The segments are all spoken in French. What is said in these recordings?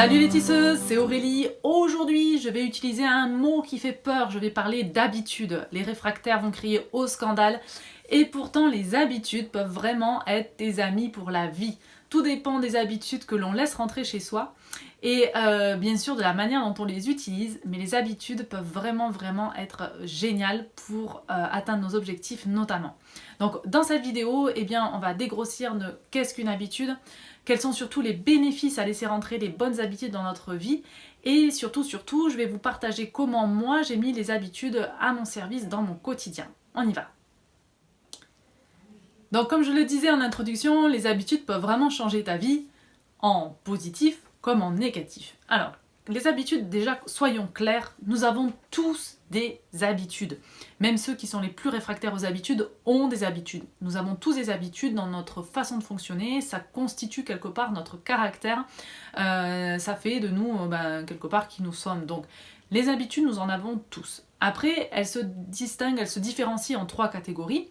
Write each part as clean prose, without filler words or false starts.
Salut les tisseuses, c'est Aurélie. Aujourd'hui, je vais utiliser un mot qui fait peur. Je vais parler d'habitude. Les réfractaires vont crier au scandale. Et pourtant, les habitudes peuvent vraiment être tes amis pour la vie. Tout dépend des habitudes que l'on laisse rentrer chez soi. Et bien sûr de la manière dont on les utilise. Mais les habitudes peuvent vraiment être géniales pour atteindre nos objectifs notamment. Donc dans cette vidéo, eh bien, on va dégrossir qu'est-ce qu'une habitude. Quels sont surtout les bénéfices à laisser rentrer les bonnes habitudes dans notre vie et surtout, je vais vous partager comment moi j'ai mis les habitudes à mon service dans mon quotidien. On y va. Donc comme je le disais en introduction, les habitudes peuvent vraiment changer ta vie en positif comme en négatif. Alors, les habitudes, déjà, soyons clairs, nous avons tous des habitudes. Même ceux qui sont les plus réfractaires aux habitudes ont des habitudes. Nous avons tous des habitudes dans notre façon de fonctionner, ça constitue quelque part notre caractère, ça fait de nous quelque part qui nous sommes. Donc les habitudes, nous en avons tous. Après, elles se distinguent, elles se différencient en trois catégories.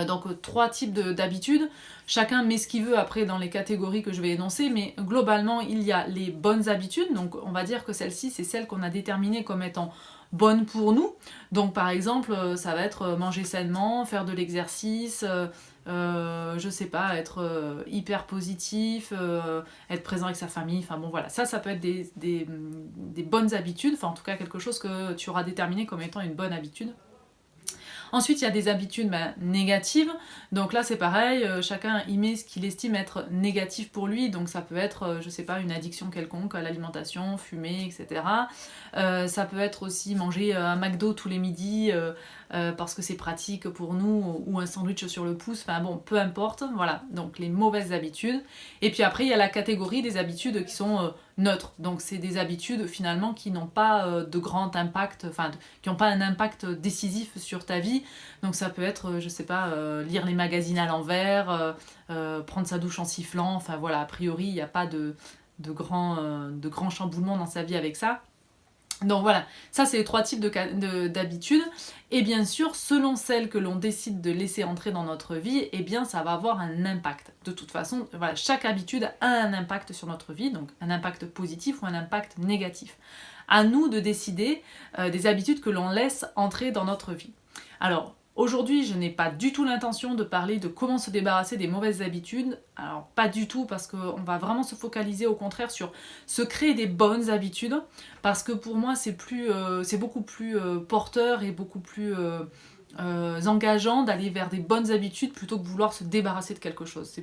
Donc trois types d'habitudes, chacun met ce qu'il veut après dans les catégories que je vais énoncer, mais globalement il y a les bonnes habitudes, donc on va dire que celle-ci c'est celle qu'on a déterminée comme étant bonne pour nous, donc par exemple ça va être manger sainement, faire de l'exercice, je sais pas, être hyper positif, être présent avec sa famille, enfin bon voilà, ça peut être des bonnes habitudes, enfin en tout cas quelque chose que tu auras déterminé comme étant une bonne habitude. Ensuite, il y a des habitudes négatives, donc là c'est pareil, chacun y met ce qu'il estime être négatif pour lui, donc ça peut être, je sais pas, une addiction quelconque à l'alimentation, fumer, etc. Ça peut être aussi manger un McDo tous les midis parce que c'est pratique pour nous, ou un sandwich sur le pouce, enfin bon, peu importe, voilà, donc les mauvaises habitudes. Et puis après, il y a la catégorie des habitudes qui sont neutres, donc c'est des habitudes finalement qui n'ont pas de grand impact, enfin qui n'ont pas un impact décisif sur ta vie, donc ça peut être, je sais pas, lire les magazines à l'envers, prendre sa douche en sifflant, enfin voilà, a priori il n'y a pas de grands chamboulements dans sa vie avec ça. Donc voilà, ça c'est les trois types d'habitudes, et bien sûr, selon celles que l'on décide de laisser entrer dans notre vie, eh bien ça va avoir un impact. De toute façon, voilà, chaque habitude a un impact sur notre vie, donc un impact positif ou un impact négatif. À nous de décider des habitudes que l'on laisse entrer dans notre vie. Alors, aujourd'hui, je n'ai pas du tout l'intention de parler de comment se débarrasser des mauvaises habitudes. Alors, pas du tout, parce qu'on va vraiment se focaliser au contraire sur se créer des bonnes habitudes, parce que pour moi, c'est beaucoup plus porteur et beaucoup plus engageant d'aller vers des bonnes habitudes plutôt que de vouloir se débarrasser de quelque chose.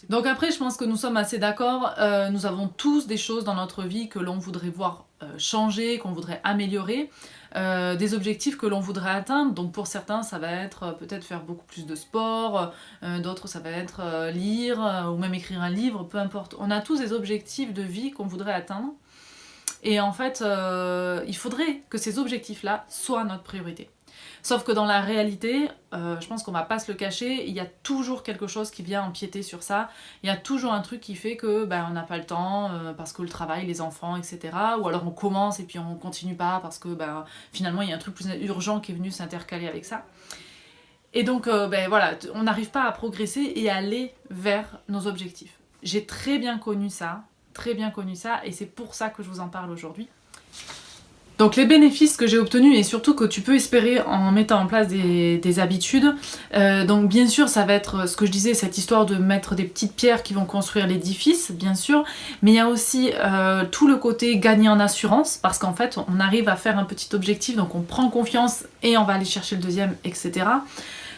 Donc après, je pense que nous sommes assez d'accord, nous avons tous des choses dans notre vie que l'on voudrait voir changer, qu'on voudrait améliorer, des objectifs que l'on voudrait atteindre. Donc pour certains, ça va être peut-être faire beaucoup plus de sport, d'autres ça va être lire, ou même écrire un livre, peu importe. On a tous des objectifs de vie qu'on voudrait atteindre, et en fait, il faudrait que ces objectifs-là soient notre priorité. Sauf que dans la réalité, je pense qu'on va pas se le cacher, il y a toujours quelque chose qui vient empiéter sur ça, il y a toujours un truc qui fait que on n'a pas le temps, parce que le travail, les enfants, etc. Ou alors on commence et puis on continue pas parce que finalement il y a un truc plus urgent qui est venu s'intercaler avec ça. Et donc voilà, on n'arrive pas à progresser et à aller vers nos objectifs. J'ai très bien connu ça, et c'est pour ça que je vous en parle aujourd'hui. Donc les bénéfices que j'ai obtenus et surtout que tu peux espérer en mettant en place des habitudes, donc bien sûr ça va être ce que je disais, cette histoire de mettre des petites pierres qui vont construire l'édifice, bien sûr, mais il y a aussi tout le côté gagner en assurance, parce qu'en fait on arrive à faire un petit objectif, donc on prend confiance et on va aller chercher le deuxième, etc.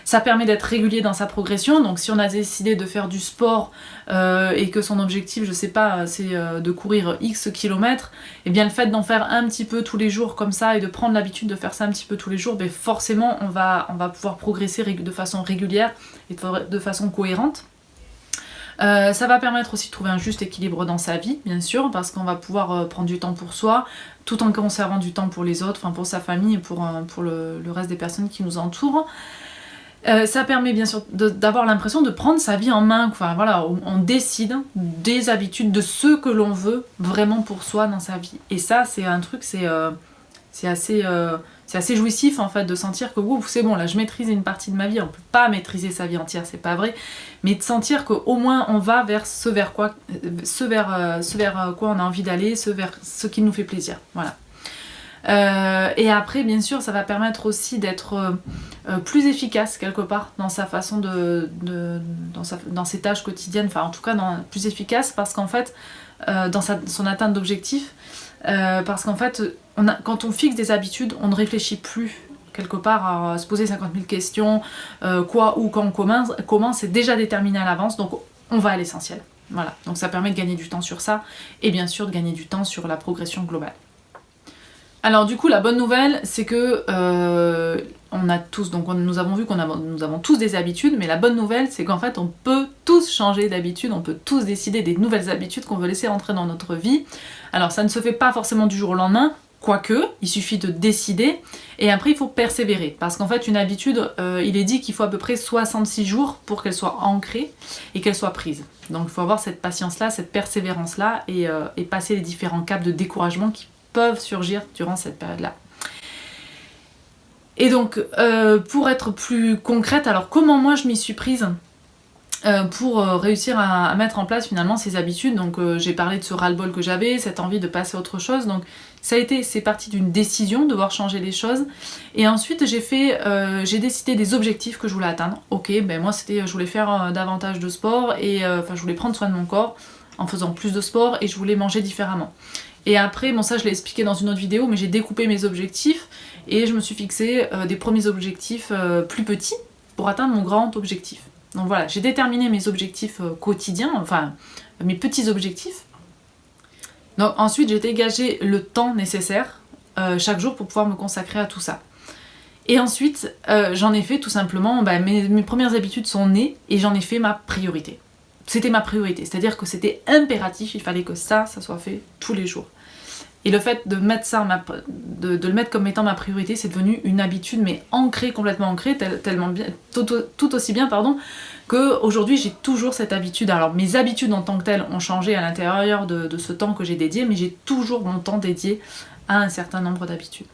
Ça permet d'être régulier dans sa progression, donc si on a décidé de faire du sport et que son objectif, je sais pas, c'est de courir X kilomètres, et bien le fait d'en faire un petit peu tous les jours comme ça et de prendre l'habitude de faire ça un petit peu tous les jours, forcément on va pouvoir progresser de façon régulière et de façon cohérente. Ça va permettre aussi de trouver un juste équilibre dans sa vie, bien sûr, parce qu'on va pouvoir prendre du temps pour soi, tout en conservant du temps pour les autres, enfin pour sa famille et pour le reste des personnes qui nous entourent. Ça permet bien sûr d'avoir l'impression de prendre sa vie en main, quoi. Voilà, on décide des habitudes, de ce que l'on veut vraiment pour soi dans sa vie. Et ça, c'est un truc, c'est assez c'est assez jouissif en fait de sentir que ouf, c'est bon, là je maîtrise une partie de ma vie. On peut pas maîtriser sa vie entière, c'est pas vrai, mais de sentir qu'au moins on va vers ce vers quoi on a envie d'aller, vers ce qui nous fait plaisir. Voilà. Et après, bien sûr, ça va permettre aussi d'être plus efficace quelque part dans sa façon dans ses tâches quotidiennes, enfin en tout cas plus efficace parce qu'en fait, dans son atteinte d'objectifs, parce qu'en fait, quand on fixe des habitudes, on ne réfléchit plus quelque part à se poser 50 000 questions, quoi, où, quand, comment, c'est déjà déterminé à l'avance, donc on va à l'essentiel. Voilà, donc ça permet de gagner du temps sur ça, et bien sûr de gagner du temps sur la progression globale. Alors du coup, la bonne nouvelle, c'est que on a tous, donc nous avons vu nous avons tous des habitudes, mais la bonne nouvelle, c'est qu'en fait, on peut tous changer d'habitude, on peut tous décider des nouvelles habitudes qu'on veut laisser rentrer dans notre vie. Alors ça ne se fait pas forcément du jour au lendemain, quoique, il suffit de décider, et après il faut persévérer, parce qu'en fait une habitude, il est dit qu'il faut à peu près 66 jours pour qu'elle soit ancrée et qu'elle soit prise. Donc il faut avoir cette patience-là, cette persévérance-là, et passer les différents caps de découragement qui peuvent surgir durant cette période-là. Et donc, pour être plus concrète, alors comment moi je m'y suis prise pour réussir à mettre en place finalement ces habitudes. Donc j'ai parlé de ce ras-le-bol que j'avais, cette envie de passer à autre chose. Donc c'est parti d'une décision de devoir changer les choses. Et ensuite j'ai décidé des objectifs que je voulais atteindre. Ok, ben moi je voulais faire davantage de sport et je voulais prendre soin de mon corps en faisant plus de sport et je voulais manger différemment. Et après, bon ça je l'ai expliqué dans une autre vidéo, mais j'ai découpé mes objectifs et je me suis fixé des premiers objectifs plus petits pour atteindre mon grand objectif. Donc voilà, j'ai déterminé mes objectifs quotidiens, enfin mes petits objectifs. Donc ensuite j'ai dégagé le temps nécessaire chaque jour pour pouvoir me consacrer à tout ça. Et ensuite j'en ai fait tout simplement, mes premières habitudes sont nées et j'en ai fait ma priorité. C'était ma priorité, c'est-à-dire que c'était impératif, il fallait que ça soit fait tous les jours. Et le fait de mettre ça, de le mettre comme étant ma priorité, c'est devenu une habitude, mais ancrée, complètement ancrée, tellement bien, tout aussi bien, qu'aujourd'hui j'ai toujours cette habitude. Alors mes habitudes en tant que telles ont changé à l'intérieur de ce temps que j'ai dédié, mais j'ai toujours mon temps dédié à un certain nombre d'habitudes.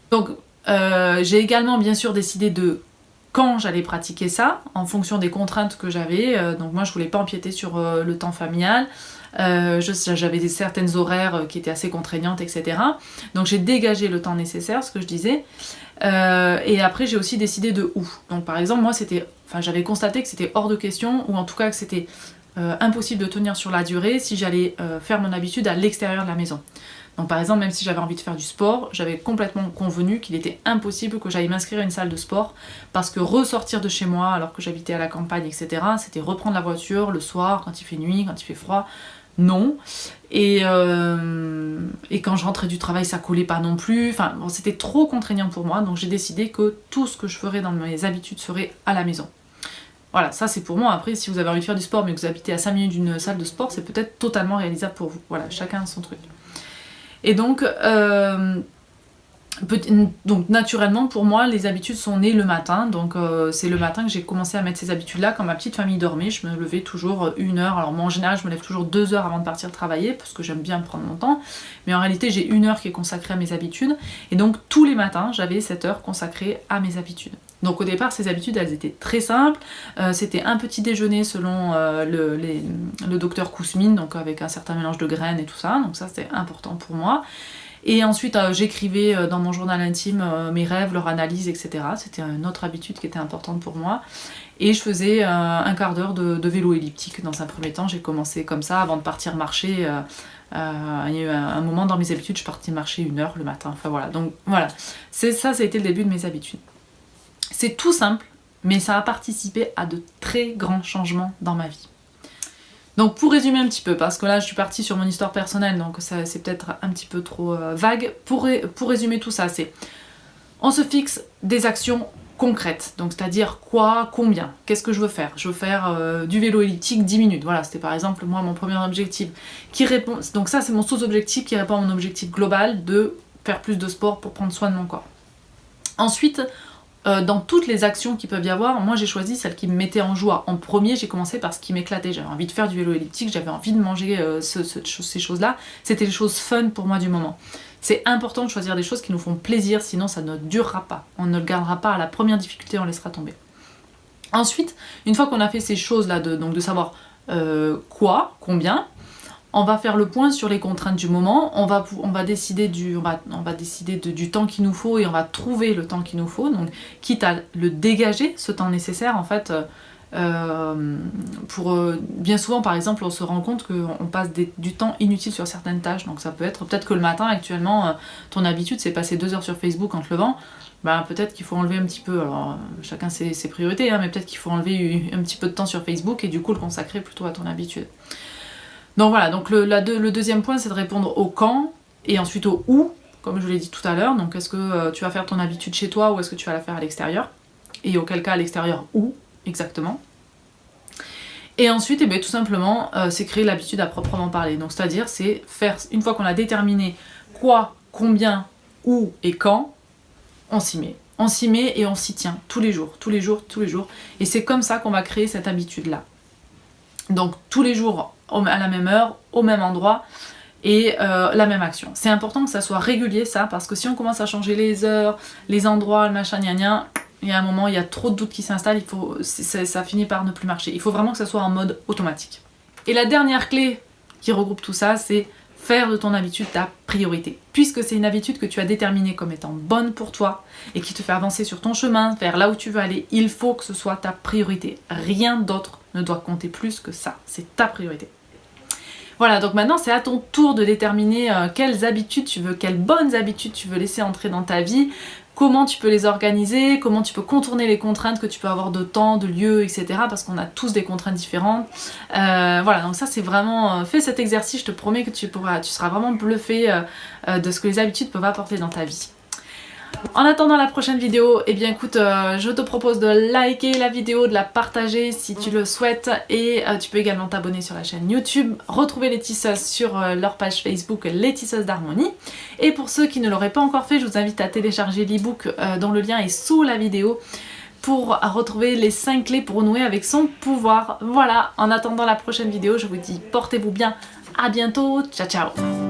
Donc j'ai également bien sûr décidé de quand j'allais pratiquer ça, en fonction des contraintes que j'avais. Donc moi je voulais pas empiéter sur le temps familial. J'avais certaines horaires qui étaient assez contraignantes, etc. Donc j'ai dégagé le temps nécessaire, ce que je disais. Et après j'ai aussi décidé de où. Donc par exemple moi j'avais constaté que c'était hors de question, ou en tout cas que c'était impossible de tenir sur la durée si j'allais faire mon habitude à l'extérieur de la maison. Donc par exemple, même si j'avais envie de faire du sport, j'avais complètement convenu qu'il était impossible que j'aille m'inscrire à une salle de sport, parce que ressortir de chez moi alors que j'habitais à la campagne, etc., c'était reprendre la voiture le soir, quand il fait nuit, quand il fait froid, non. Et quand je rentrais du travail, ça collait pas non plus, enfin bon, c'était trop contraignant pour moi, donc j'ai décidé que tout ce que je ferais dans mes habitudes serait à la maison. Voilà, ça c'est pour moi. Après, si vous avez envie de faire du sport mais que vous habitez à 5 minutes d'une salle de sport, c'est peut-être totalement réalisable pour vous. Voilà, chacun a son truc. Et donc naturellement pour moi les habitudes sont nées le matin, donc c'est le matin que j'ai commencé à mettre ces habitudes là. Quand ma petite famille dormait, je me levais toujours 1 heure, alors moi en général je me lève toujours 2 heures avant de partir travailler parce que j'aime bien prendre mon temps, mais en réalité j'ai 1 heure qui est consacrée à mes habitudes, et donc tous les matins j'avais cette heure consacrée à mes habitudes. Donc au départ ces habitudes elles étaient très simples, c'était un petit déjeuner selon le docteur Kousmine, donc avec un certain mélange de graines et tout ça, donc ça c'était important pour moi. Et ensuite j'écrivais dans mon journal intime mes rêves, leur analyse, etc. C'était une autre habitude qui était importante pour moi. Et je faisais un quart d'heure de vélo elliptique dans un premier temps. J'ai commencé comme ça avant de partir marcher. Il y a eu un moment dans mes habitudes, je partais marcher 1 heure le matin. Enfin voilà, donc voilà. Ça a été le début de mes habitudes. C'est tout simple, mais ça a participé à de très grands changements dans ma vie. Donc pour résumer un petit peu, parce que là je suis partie sur mon histoire personnelle, donc c'est peut-être un petit peu trop vague. Pour résumer tout ça, on se fixe des actions concrètes, donc c'est-à-dire quoi, combien, qu'est-ce que je veux faire. Je veux faire du vélo elliptique 10 minutes, voilà, c'était par exemple moi mon premier objectif, donc ça c'est mon sous-objectif qui répond à mon objectif global de faire plus de sport pour prendre soin de mon corps. Ensuite, dans toutes les actions qu'il peuvent y avoir, moi j'ai choisi celle qui me mettait en joie. En premier, j'ai commencé par ce qui m'éclatait. J'avais envie de faire du vélo elliptique, j'avais envie de manger ces choses-là. C'était les choses fun pour moi du moment. C'est important de choisir des choses qui nous font plaisir, sinon ça ne durera pas. On ne le gardera pas à la première difficulté, on laissera tomber. Ensuite, une fois qu'on a fait ces choses-là, donc de savoir quoi, combien, on va faire le point sur les contraintes du moment, on va décider du temps qu'il nous faut et on va trouver le temps qu'il nous faut, donc quitte à le dégager, ce temps nécessaire en fait, bien souvent par exemple on se rend compte qu'on passe du temps inutile sur certaines tâches, donc ça peut-être que le matin actuellement ton habitude c'est passer 2 heures sur Facebook en te levant, bah, peut-être qu'il faut enlever un petit peu, alors chacun ses priorités, hein, mais peut-être qu'il faut enlever un petit peu de temps sur Facebook et du coup le consacrer plutôt à ton habitude. Donc voilà, donc le deuxième point c'est de répondre au quand et ensuite au où, comme je vous l'ai dit tout à l'heure, donc est-ce que tu vas faire ton habitude chez toi ou est-ce que tu vas la faire à l'extérieur, et auquel cas à l'extérieur où exactement. Et ensuite, tout simplement, c'est créer l'habitude à proprement parler. Donc c'est-à-dire, c'est faire, une fois qu'on a déterminé quoi, combien, où et quand, on s'y met. On s'y met et on s'y tient tous les jours, tous les jours, tous les jours. Et c'est comme ça qu'on va créer cette habitude-là. Donc tous les jours, à la même heure, au même endroit, et la même action. C'est important que ça soit régulier, ça, parce que si on commence à changer les heures, les endroits, le machin, gna gna, il y a un moment, il y a trop de doutes qui s'installent, ça finit par ne plus marcher. Il faut vraiment que ça soit en mode automatique. Et la dernière clé qui regroupe tout ça, c'est faire de ton habitude ta priorité. Puisque c'est une habitude que tu as déterminée comme étant bonne pour toi et qui te fait avancer sur ton chemin, vers là où tu veux aller, il faut que ce soit ta priorité. Rien d'autre ne doit compter plus que ça. C'est ta priorité. Voilà, donc maintenant c'est à ton tour de déterminer quelles habitudes tu veux, quelles bonnes habitudes tu veux laisser entrer dans ta vie, comment tu peux les organiser, comment tu peux contourner les contraintes que tu peux avoir de temps, de lieu, etc. Parce qu'on a tous des contraintes différentes. Voilà, donc ça c'est vraiment... fais cet exercice, je te promets que tu seras vraiment bluffé de ce que les habitudes peuvent apporter dans ta vie. En attendant la prochaine vidéo, eh bien écoute, je te propose de liker la vidéo, de la partager si tu le souhaites, et tu peux également t'abonner sur la chaîne YouTube, retrouver les tisseuses sur leur page Facebook Les Tisseuses d'Harmonie. Et pour ceux qui ne l'auraient pas encore fait, je vous invite à télécharger l'e-book dont le lien est sous la vidéo pour retrouver les 5 clés pour renouer avec son pouvoir. Voilà, en attendant la prochaine vidéo, je vous dis portez-vous bien, à bientôt, ciao ciao.